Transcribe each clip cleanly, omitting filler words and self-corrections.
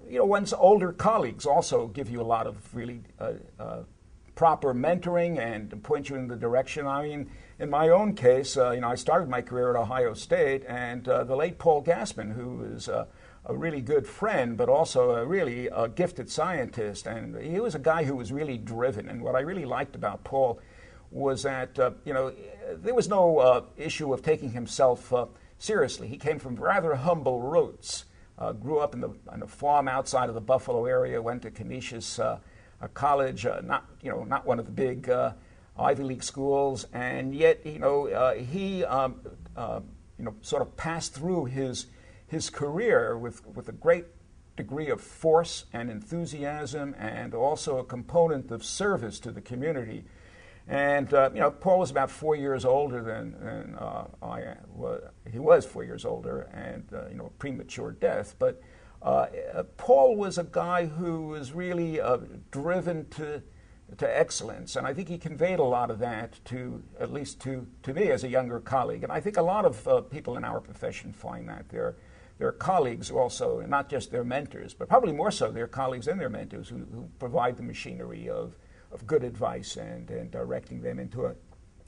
one's older colleagues also give you a lot of really proper mentoring and point you in the direction. I mean, in my own case, I started my career at Ohio State, and the late Paul Gassman, who is a really good friend, but also a really gifted scientist, and he was a guy who was really driven. And what I really liked about Paul was that there was no issue of taking himself seriously. He came from rather humble roots. Grew up on a farm outside of the Buffalo area. Went to Canisius College, not one of the big Ivy League schools, and yet he sort of passed through his career with a great degree of force and enthusiasm, and also a component of service to the community. And Paul was about 4 years older than I was. He was 4 years older, and premature death. But Paul was a guy who was really driven to excellence, and I think he conveyed a lot of that to at least to me as a younger colleague. And I think a lot of people in our profession find that their colleagues also, and not just their mentors, but probably more so their colleagues and their mentors who provide the machinery of good advice and directing them into a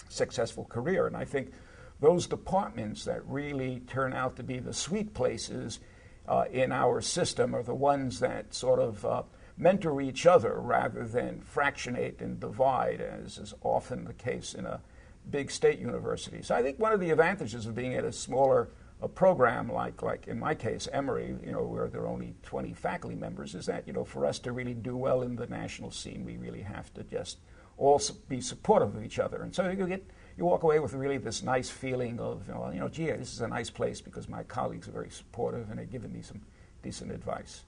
successful career. And I think those departments that really turn out to be the sweet places in our system are the ones that sort of mentor each other rather than fractionate and divide, as is often the case in a big state university. So I think one of the advantages of being at a smaller program like in my case, Emory, where there are only 20 faculty members, is that, for us to really do well in the national scene, we really have to just all be supportive of each other. And so you walk away with really this nice feeling of, gee, this is a nice place because my colleagues are very supportive and they're giving me some decent advice.